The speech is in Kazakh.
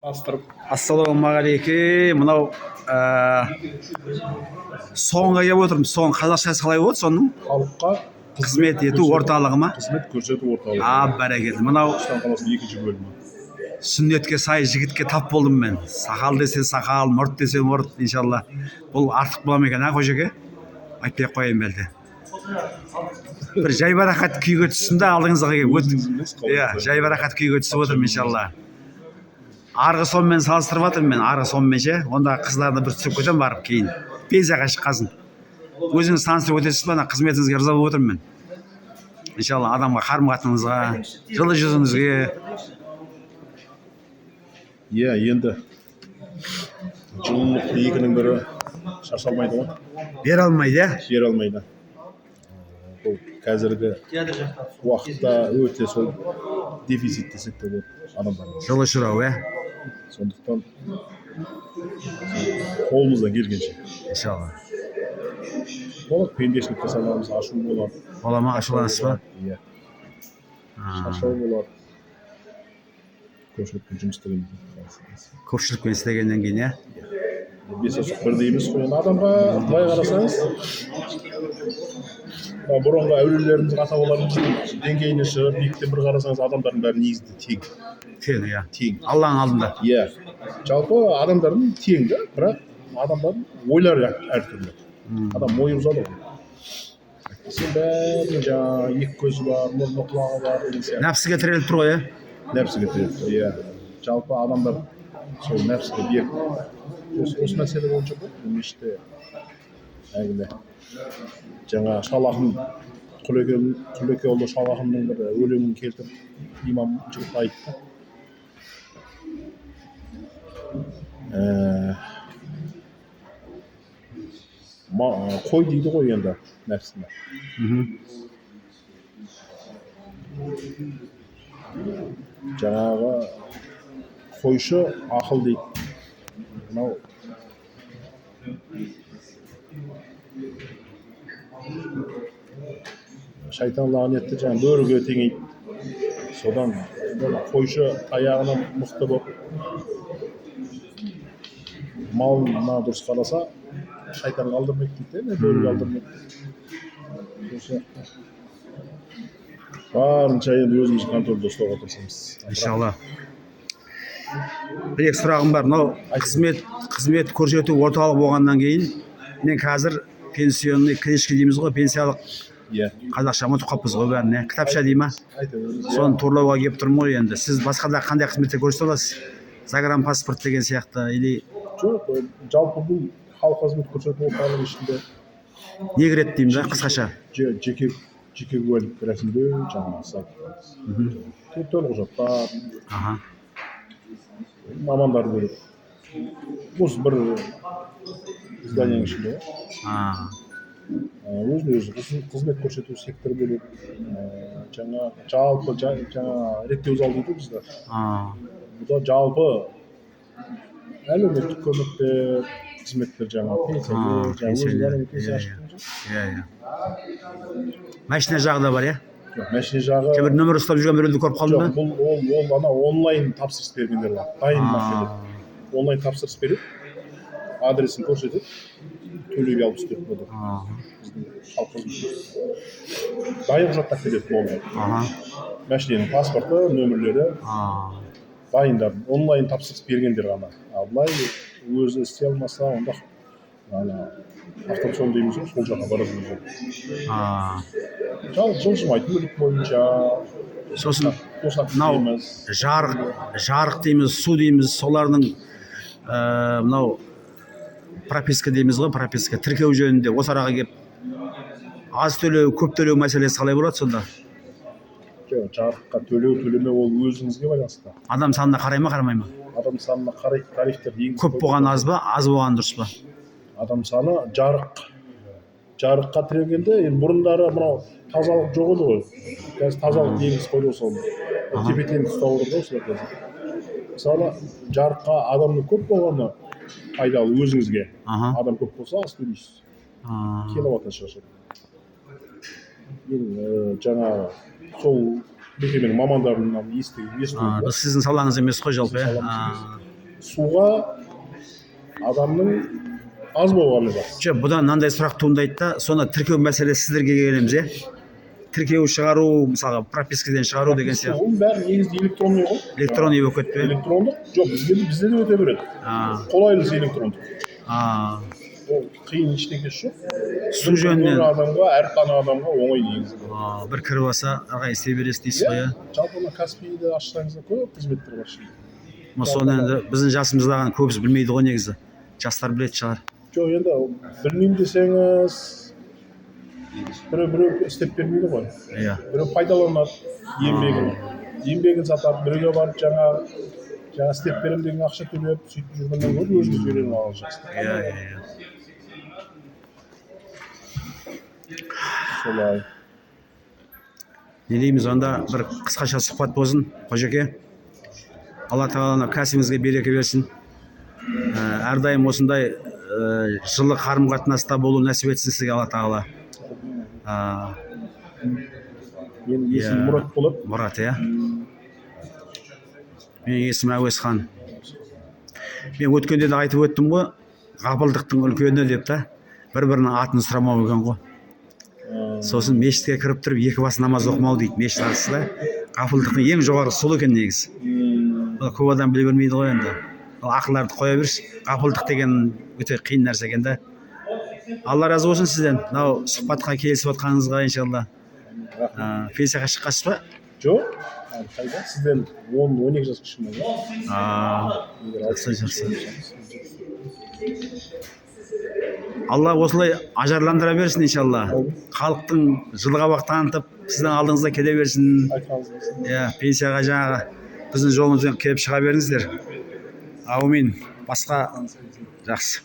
Ассалаумағалейкум. Мынау соңға келіп отырмыз. Соң қазақшасы қалай болады соның? Халыққа Қызмет ету орталығы ма? Қызмет көрсету орталығы. Бәрекелді. Мынау Түркістан қаласының 2-ші бөлімі. сүннетке сай жігітке тап болдым мен. Сақал десе сақал, мұрт десе мұрт, иншалла. Бұл артық бола ма екен, қожеке? Айтпай ақ қояйын белді. Бір жайбарақат күйге түссін да алдыңызға келіп. Иә, жайбарақат күйге түсіп отырмын иншалла. Арғы сонымен салыстырып жатырмын мен, арғы сонымен ше. Онда қыздарды бір түсіп кетемін барып кейін. Пенсияға шыққасын. Өзіңіз таныстырып өтесіз бе, қызметіңізге риза болып отырмын мен. Иншалла адамға қарым-қатыныңызға, жылы жүзіңізге. Иә, енді жылылық екінің бірі шашалмайды ғой. Бере алмайды, иә? Бере алмайды. Бұл қазіргі уақытта өте сол дефицит десек те болады адамдарға. Жылы шырау, иә? Сондықтан қолымыздан келгенше. Иншалла. Болады, пендешілік жасамамыз, ашу болады. Бола ма, ашуланасыз ба? Иә. Шаршау болады. Көпшілікпен жұмыс істегеннен Көпшілікпен істегеннен кейін, иә? Бес асық бір дейміз қойын. Адамға былай қарасаңыз, бұрынғы әулиелеріміз, ата-бабаларымыздың деңгейіне шығып, биіктен бір қарасаңыз, адамдардың бәрі негізінде тең. Тең, иә. Тең. Алланың алдында. Иә. Жалпы адамдардың тең да, бірақ адамдардың ойлары әртүрлі. Адам ойы ұзады ғой. Сен бәрінің жаңағы екі көзі бар, мұрны құлағы бар деген сияқты. Нәпсіге тіреліп тұр ғой, иә? Нәпсіге тіреліп тұр, иә. Жалпы адамдар сол нәпсіге берік. Осы мәселе бойынша бұл мешітте әңгіме. Жаңа Шал ақын, Құлекеұлы Шал ақынның бір өлеңін келтіріп имам жігіт айтты. Қой дейді ғой енді нәпсіне. Жаңағы қойшы ақыл дейді. Мынау шайтан лағнетті жаңағы бөріге теңейді. Содан қойшы аяғынан мықты болып малына дұрыс қараса, шайтан қалдырмайды дейді, бөріге алдырмайды. Барынша енді өзіміз контрольда ұстауға тырысамыз. Иншалла. Бір екі сұрағым бар. Мынау қызмет көрсету орталығы болғаннан кейін, мен қазір пенсионный книжка дейміз ғой, пенсиялық қазақша ұмытып қалыппыз ғой бәріне. Кітапша дей ма? Соны турлауға келіп тұрмын ғой енді. Сіз басқада қандай қызметтер көрсете аласыз? Загранпаспорт деген сияқты или жоқ, жалпы бұл халық қызмет көрсету орталығы ішінде не кіреді дейміз ба, қысқаша? Жеке куәлік рәсімдеу, жаңағы сайт. Төлқұжаттар құжаттар, мамандар бөлек. Осы бір зданияның ішінде өзін-өзі қызмет көрсету секторы бөлек. Жалпы реттеу залы дейді бізде. Бұда жалпы әлеуметтік көмектер, қызметтер жаңағы пенсия ашқан. Машина жағы да бар, иә? Машина жағы. Бір нөмір ұстап жүрген біреуді көріп қалдың ба? Ол ана онлайн тапсырыс бергендер бар. Дайын машина. Онлайн тапсырыс беріп, адресін көрсетіп, төлеуге алып істеп болды. Біздің халық қызметі. Дайын құжаттар келеді онлайн. Машинаның паспорты, нөмірлері. Дайындар, онлайн тапсырыс бергендер ғана. Былай өзі істей алмаса, онда автопсон дейміз ғой, сол жаққа барамыз. Жылжымайтын мүлік бойынша. Сосын мынау жарық дейміз, су дейміз, солардың мынау прописка дейміз ғой, прописка тіркеу жөнінде осы араға келіп аз төлеу, көп төлеу мәселесі қалай болады сонда? Жарыққа төлеу, төлеме ол өзіңізге байланысты. Адам санына қарай ма, қарамай ма? Адам санына қарайды, тарифтер енгізілді. Көп болған аз ба, аз болған дұрыс па? Адам саны жарыққа тірегенде, бұрындары мынау тазалық жоқ еді ғой. Қазір тазалық енгізіп қойды осы. Тепе-теңдік ұстап отыр ғой осылар қазір. Мысалы, жарыққа адамның көп болғаны пайдалы өзіңізге. Адам көп болса, аз төлейсіз. Киловаттан шығады. Жаңағы сол мекеменің мамандарынан есту. Сіздің салаңыз емес қой жалпы, суға адамның аз болғаны жақсы. Жоқ, бұдан мынандай сұрақ туындайды да, соны тіркеу мәселесі сіздерге келеміз, иә? Тіркеу шығару, мысалға пропискадан шығару деген сияқты. Оның бәрі негізі электронный ғой. Электронный болып кетті ме? Электрондық. Жоқ, бізде де өте береді. Қолайлысы электрондық. Ол қиын ештеңесі жоқ. Су жөнінен адамға, әр қана адамға оңай негізі. бір кіріп алса, ағай істей бересіз дейсіз ғой, иә? Жалпы мына Каспийді ашсаңыздар көп қызметтер бар. Соны енді біздің жасымыздағыны көбісі білмейді ғой негізі. Жастар білетін шығар. Жоқ, енді білмеймін десеңіз, біреу істеп бермейді ғой. Иә. Біреу пайдаланады еңбегін сатады, біреуге барып жаңа істеп беремін деген ақша төлеп, сөйтіп жүргеннен гөрі өзіңіз үйреніп аласыз. Иә. Солай. Не дейміз, онда бір қысқаша сұхбат болсын, Қожеке. Алла тағала кәсібіңізге береке берсін. Әрдайым осындай жылы қарым-қатынаста болу нәсіп етсін сізге, Алла тағала. Менің есімім Мұрат болады. Мұрат, иә. Менің есімім Әуесхан. Мен өткенде де айтып өттім ғой, ғапылдықтың үлкені деп та, бір-бірінің атын сұрамау екен ғой. Сосын мешітке кіріп тұрып, екі бас намаз оқымау дейді, мешіт арасында. Ғапылдықтың ең жоғары сол екен негізі. Көп адам біле бермейді ғой енді. Ақылдарды қоя берсін. Ғапылдық деген өте қиын нәрсе екен да. Алла разы болсын сізден. Мынау сұхбатқа келісіп отқаныңызға иншалла. Пенсияға шыққансыз ба? Жоқ. Қайда? Сізден 10-12 жас кішімін. Жақсы. Алла осылай ажарландыра берсін иншалла. Халықтың жылғабақ танытып, сіздің алдыңызда келе берсін. Пенсияға жаңағы біздің жолымызбен келіп шыға беріңіздер. Аумин. Басқа жақсы.